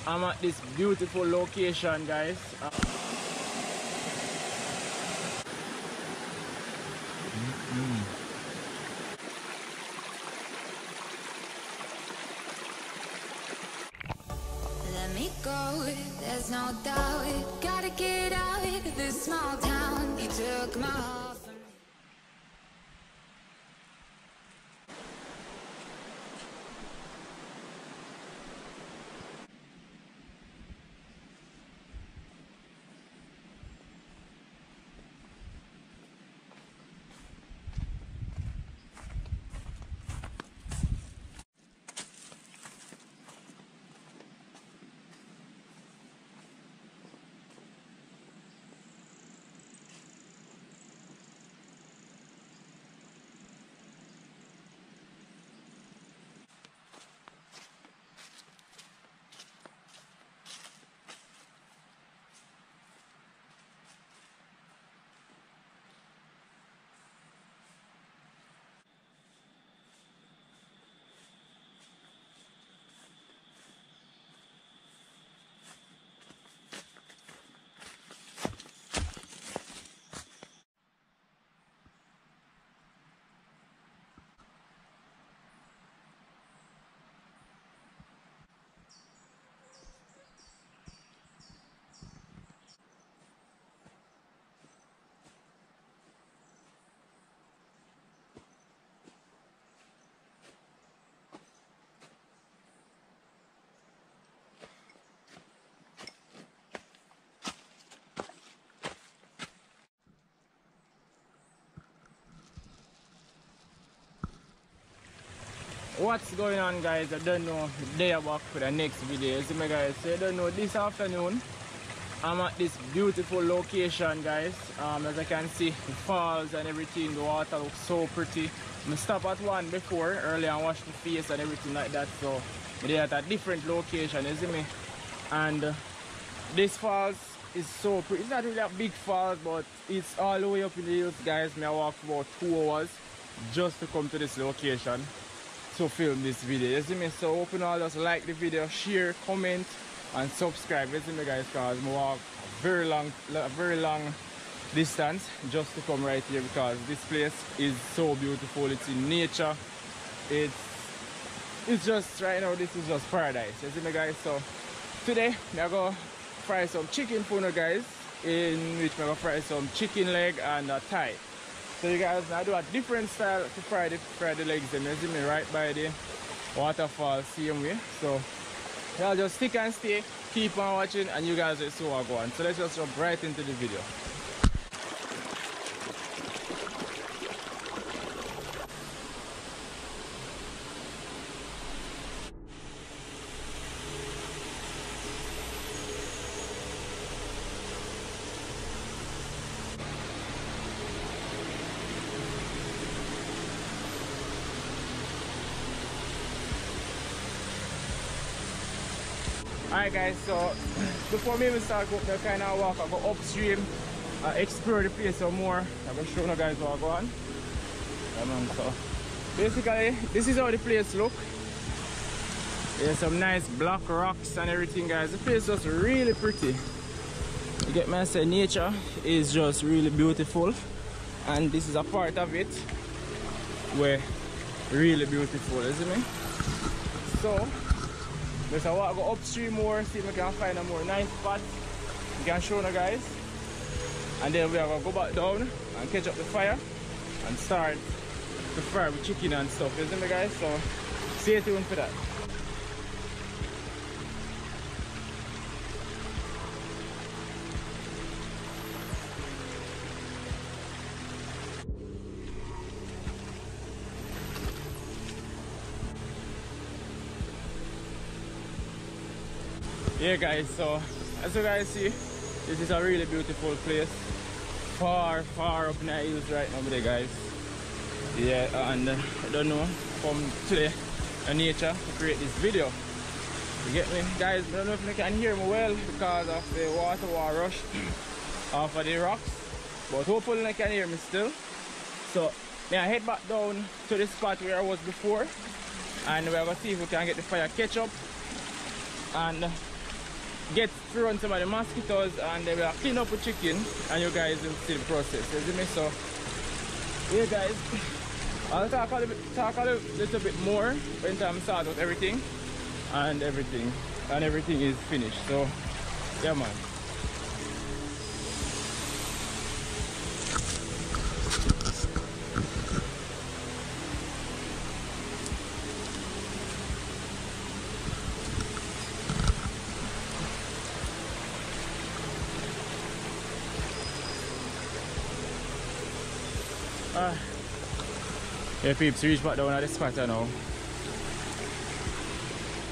I'm at this beautiful location, guys. Let me go, there's no doubt. Gotta get out of this small town. You took my heart from me. What's going on, guys? I don't know. Day back for the next video. See me, guys. So I don't know. This afternoon I'm at this beautiful location, guys. As I can see, the falls and everything, the water looks so pretty. I stopped at one before earlier and washed the face and everything like that. So they're at a different location, you see me? And this falls is so pretty. It's not really a big falls, but it's all the way up in the hills, guys. I walked about 2 hours just to come to this location to film this video, you see me? So hope you all just like the video, share, comment and subscribe, you see me, guys, because I walk a very long distance just to come right here because this place is so beautiful. It's in nature. It's just right now, this is just paradise, you see me, guys? So today I'm gonna fry some chicken for you guys, in which I'm gonna fry some chicken leg and a thigh. So you guys, I do a different style to fry the legs, and you see me right by the waterfall, same way. So y'all just stick and stay, keep on watching, and you guys will see what I go on. So let's just jump right into the video. Alright, guys, so before me even start going, I kind of walk, I go upstream, explore the place some more. I'm going to show you guys what I go on. So basically, this is how the place look. There's some nice black rocks and everything, guys. The place is just really pretty. You get me? I say nature is just really beautiful, and this is a part of it where really beautiful, isn't it? So let's walk, go upstream more, see if we can find a more nice spot. We can show you guys, and then we are gonna go back down and catch up the fire and start to fry with chicken and stuff, isn't it, guys? So stay tuned for that. Yeah, guys, so as you guys see, this is a really beautiful place, far up in the hills right now there, guys. Yeah, and I don't know, from today in nature to create this video. You get me, guys? I don't know if you can hear me well because of the water rush off of the rocks, but hopefully you can hear me still. So I head back down to the spot where I was before, and we're gonna see if we can get the fire catch up and get through on some of the mosquitoes, and they will clean up the chicken, and you guys will see the process. You see me? So here guys, I'll talk a little bit more when time start with everything is finished. So yeah man. Yeah peeps, reach back down at the spot now.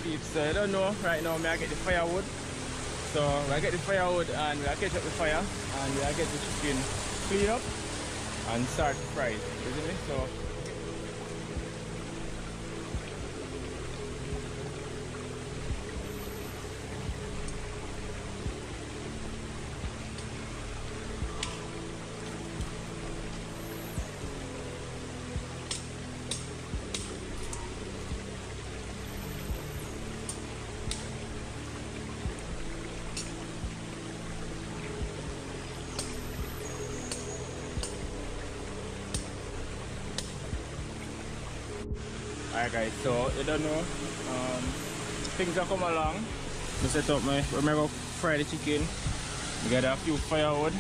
Peeps, I don't know, right now I get the firewood. So I get the firewood and I catch up the fire and I get the chicken clean up and start to fry it, isn't it? So alright guys, so you don't know, things are come along. I set up my, we're going to fry the chicken. We got a few firewood.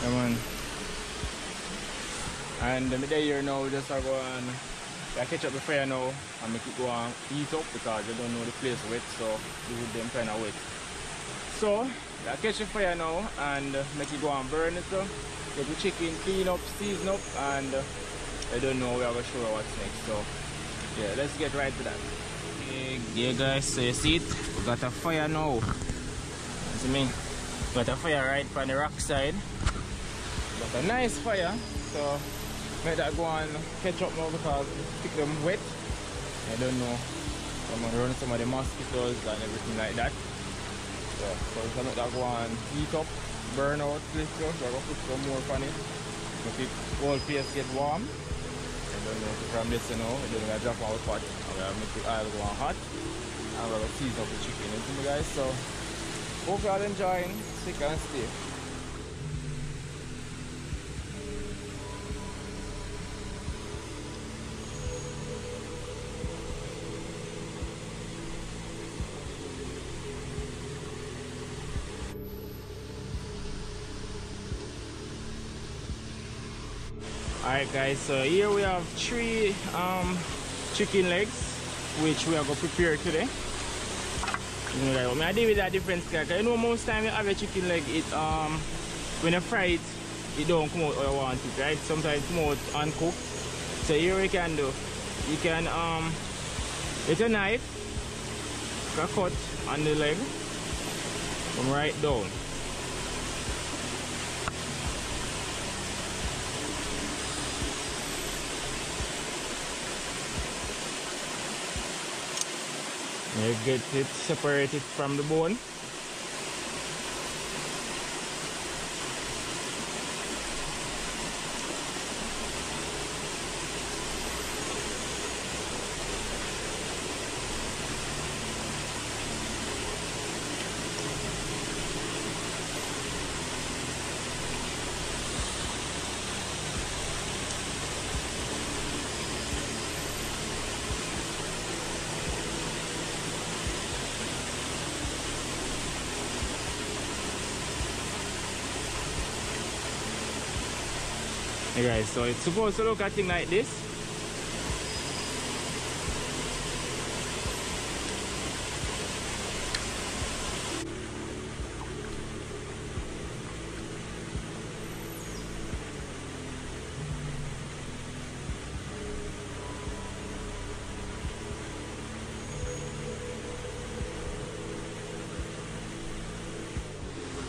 Come on. And I'm here now, just go and I catch up the fire now and make it go and heat up because you don't know the place wet, so the wood them kind of wet. So I catch the fire now and make it go and burn it up. Get the chicken clean up, season up, and I don't know, we are going to show you what's next. So yeah, let's get right to that. Yeah guys, so you see it, we got a fire now. See me? Got a fire right from the rock side. Got a nice fire, so make that go and catch up now because stick them wet. I don't know, I'm gonna run some of the mosquitoes and everything like that. So make that go and heat up, burn out this stuff. So I'm gonna put some more on it, make it whole place get warm. I don't know from this, you know, then we're gonna drop out pot and we're gonna make the oil go on hot and we're gonna season up the chicken, you see me guys? So hope y'all enjoying, stick and stay. Alright guys, so here we have 3 chicken legs which we are going to prepare today. You know, I deal with that difference because you know most time you have a chicken leg, it when you fry it, it don't come out how you want it, right? Sometimes it come out uncooked. So here we can do, you can with a knife, cut on the leg, come right down. You get it separated from the bone. Hey guys, so it's supposed to look at thing like this.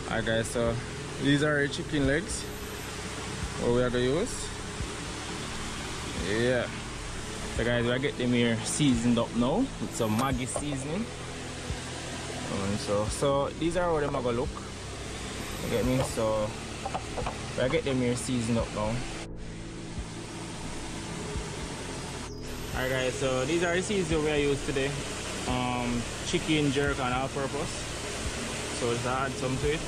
Alright guys, so these are the chicken legs. What we are going to use. Yeah. So guys, we get them here seasoned up now with some Maggi seasoning. So these are how them are going to look. You get me? So we get them here seasoned up now. Alright guys, so these are the seasonings we are used today. Chicken jerk and all purpose. so let's add some to it.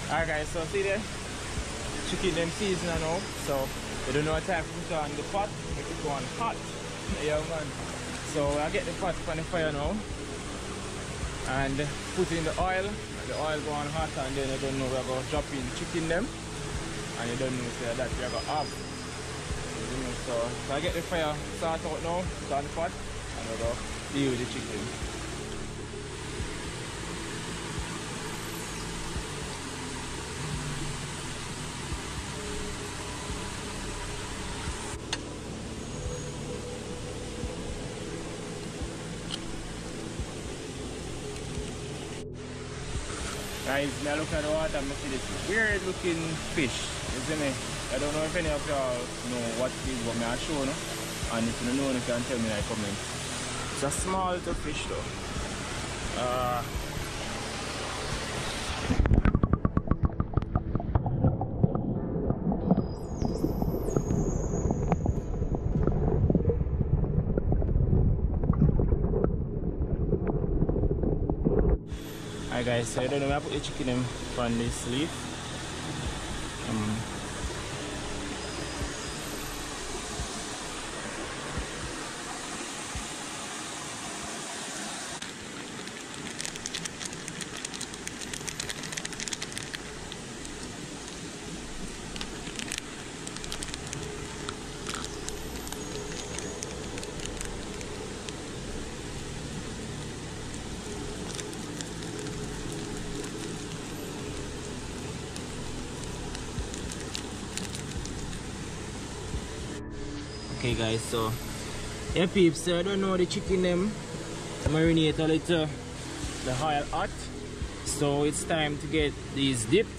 Alright guys, so see there, chicken them seasoning now, so you don't know what time to put on the pot, make it go on hot. Yeah man. So I get the pot on the fire now and put in the oil, and the oil go on hot, and then you don't know we're going to drop in chicken them, and you don't know that you're going to have. So I get the fire start out now, put on the pot, and we're going to deal with the chicken. Guys, now look at the water and see this weird looking fish, you see me? I don't know if any of y'all know what it is, but I show you, and if you don't know, you can tell me in the comments. It's a small little fish though. Alright guys, so I don't know where I put the chicken in on this leaf. Okay guys, so yeah peeps, so I don't know the chicken them marinate a little the oil hot, so it's time to get these dipped.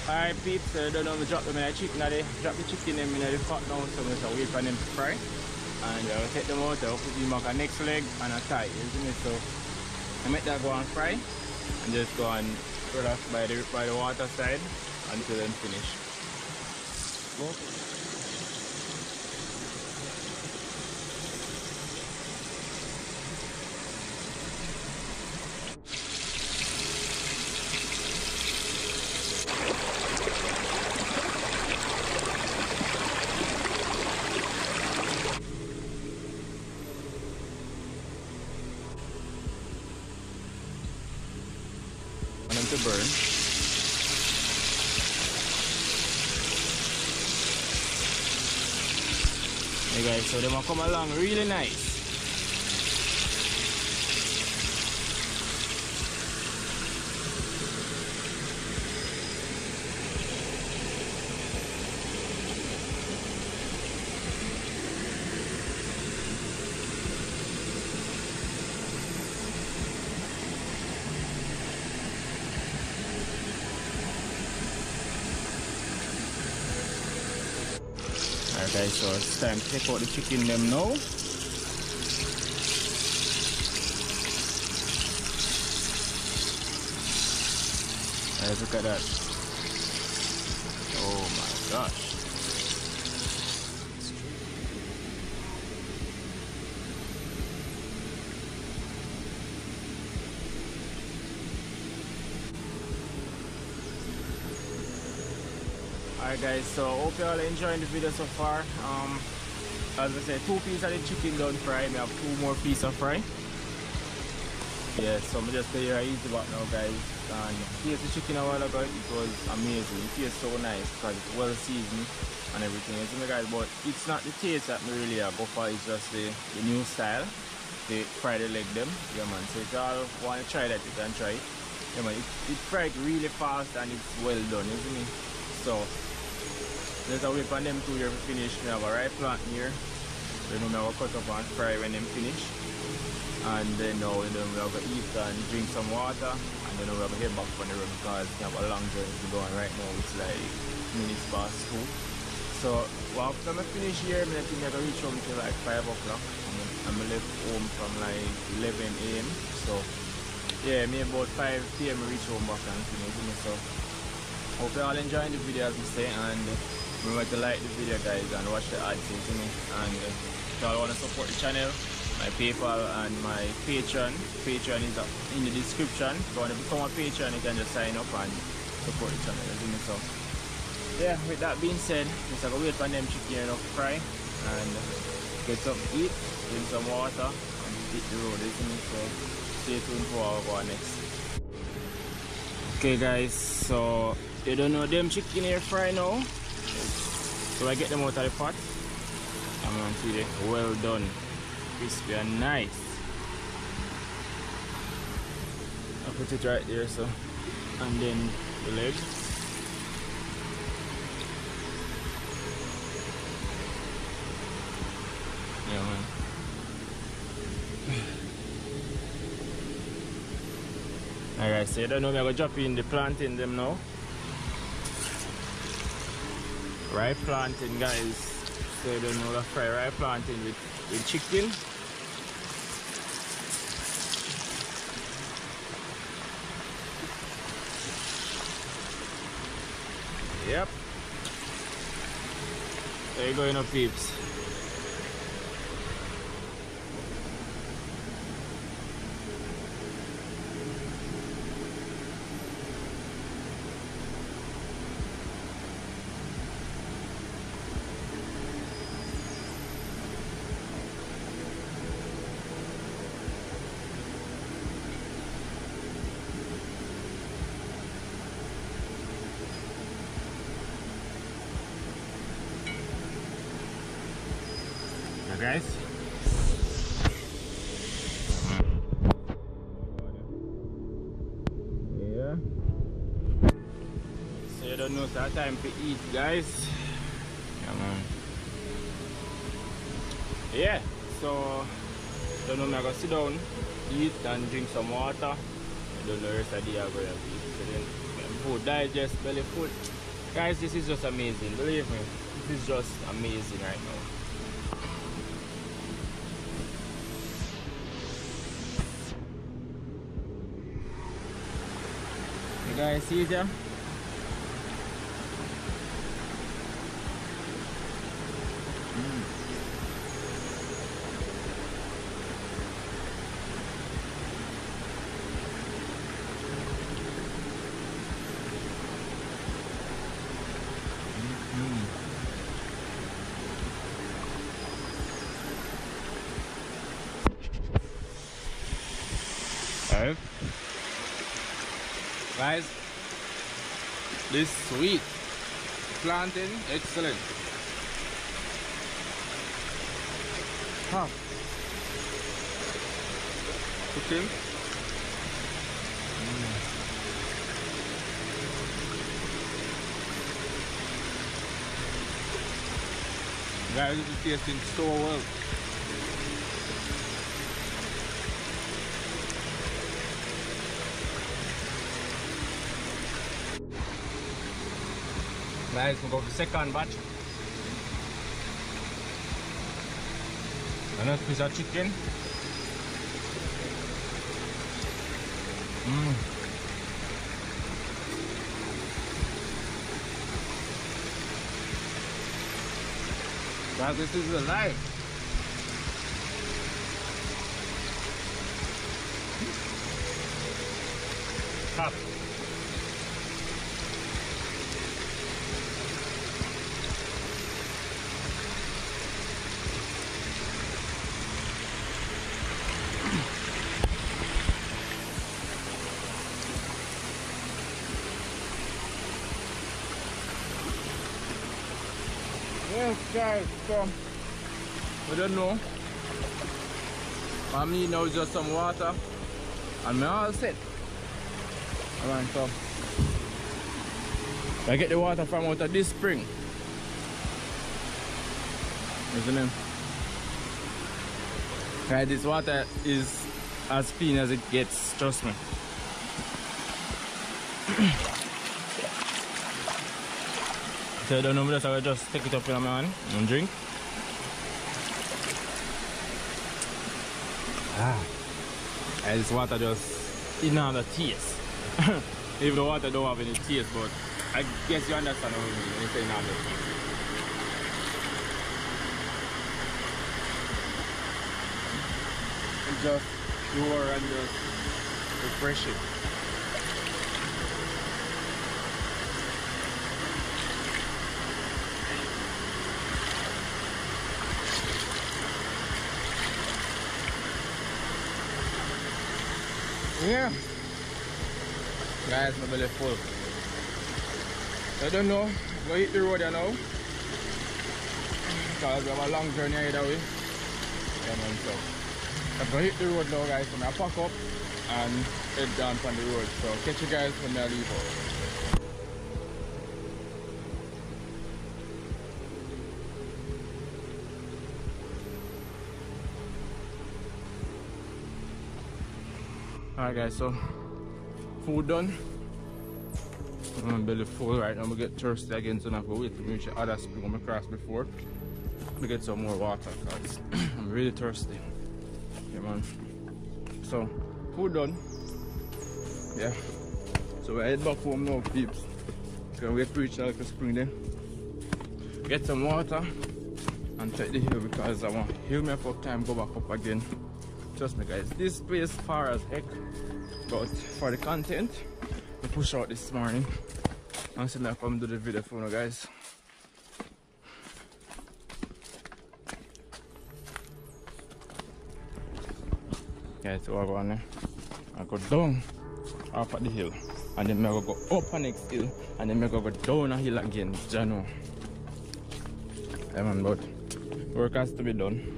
Alright peeps, so I don't know if I drop them in the chicken, drop the chicken in the pot now, so I'm going to wait for them to fry. And I'll take them out, I'll put them on a next leg and a thigh, isn't it? So I make that go and fry and just go and relax by the water side until then finish. Go. To burn. Hey guys, so they will come along really nice. Okay, so it's time to take out the chicken them now. Let's look at that. Oh my gosh. Alright guys, so hope you all enjoying the video so far. As I said, 2 pieces of the chicken done fry. I have 2 more pieces of fry. Yeah, so I'm just tell you how easy back now guys. And taste the chicken a while ago, it was amazing. It tastes so nice because it's well seasoned and everything. You see me guys, but it's not the taste that me really go for, it's just the new style. They fry the leg them. Yeah man, so if you all want to try that, you can try it. Yeah man, it fried really fast and it's well done, you see me? So let's wait for them 2 here to finish. We have a ripe plant here. Then we have a cut up and fry when them finish. And then now we have to eat and drink some water. And then we have to head back on the road because we have a long journey to go on right now. It's like minutes past 2. So well, after I finish here, I think I can reach home till like 5 o'clock. I'm left home from like 11 AM. So yeah, maybe about 5 PM I reach home back and finish. So hope you all enjoying the video as we say, and remember to like the video guys and watch the ads, you know. And if you all want to support the channel, my PayPal and my Patreon is in the description. If you want to become a patron, you can just sign up and support the channel, you know. So yeah, with that being said, just have to wait for them chicken enough to fry and get some eat, drink some water and hit the road, you know. So stay tuned for what we'll go next. Okay guys, so you don't know them chicken here fry now. So I get them out of the pot. I'm gonna see it well done. Crispy and nice. I'll put it right there, so, and then the legs. Yeah man. Alright, so you don't know, I'm gonna drop in the plantain them now. Ripe plantain guys. So you don't know the fry ripe plantain with chicken. Yep. There you go, you know, peeps. Guys, yeah, so you don't know it's that time to eat guys. Yeah man. Yeah, so don't know, I'm gonna sit down, eat and drink some water. I don't know the rest of the day I'm gonna eat. So then food, digest, belly food. Guys, this is just amazing, believe me, this is just amazing right now. Guys, see it, yeah? Alright. Guys, this sweet plantain, excellent. Huh. Chicken. Guys, this is tasting so well. Guys, we'll go for the second batch. Another piece of chicken. But this is the life. Hot. Yes guys, so we don't know. For me now just some water and me all set. Alright, so I get the water from out of this spring. Isn't it? Right, this water is as clean as it gets, trust me. So I don't know, I will just take it up in my hand and drink. And this water just in the taste. Even the water don't have any taste, but I guess you understand what I mean when you say in the taste. It's just pure and just refreshing. Yeah, guys, my belly full. I don't know, go hit the road now because we have a long journey either way. Yeah, man, so I'm gonna hit the road now, guys. So I'm gonna pack up and head down from the road. So catch you guys when I leave out. Alright guys, so food done. I'm belly full right now. I'm gonna get thirsty again, so I'm gonna wait to reach the other spring I'm across before. I'm gonna get some more water because I'm really thirsty. Yeah man. So food done. Yeah. So we head back home now, peeps. Gonna wait to reach the other spring then. Get some water and take the hill because I want to heal me for time, go back up again. Trust me guys, this place far as heck, but for the content I push out this morning and so I come do the video for you guys. Guys, so I go on there, I go down off at the hill and then I go up the next hill and then I go down a hill again, you know. Yeah man, but work has to be done.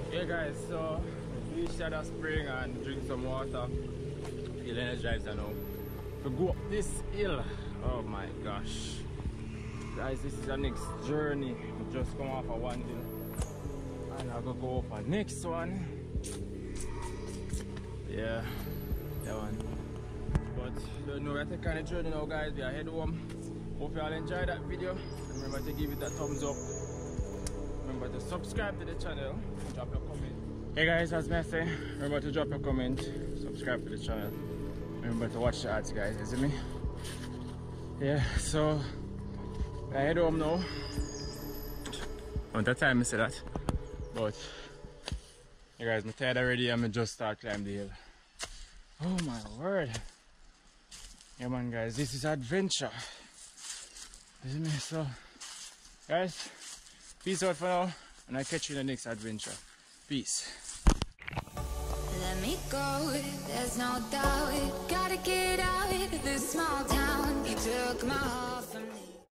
Yeah guys, so we reached the spring and drink some water. Feel energized now. To go up this hill, oh my gosh. Guys, this is the next journey. We just come off of one hill and I'm gonna go up the next one. Yeah, that one. But don't know, we're taking the journey now guys. We are heading home. Hope you all enjoyed that video. Remember to give it a thumbs up. Remember to subscribe to the channel and drop your comment. Hey guys, as I say, remember to drop your comment, subscribe to the channel. Remember to watch the ads guys, you see me? Yeah, so I head home now. On that time I say that. But you guys, I'm tired already and I just start climbing the hill. Oh my word. Yeah man guys, this is adventure. You see me? So guys, peace out for now, and I'll catch you in the next adventure. Peace. Let me go, there's no doubt. Gotta get out of this small town. You took my heart.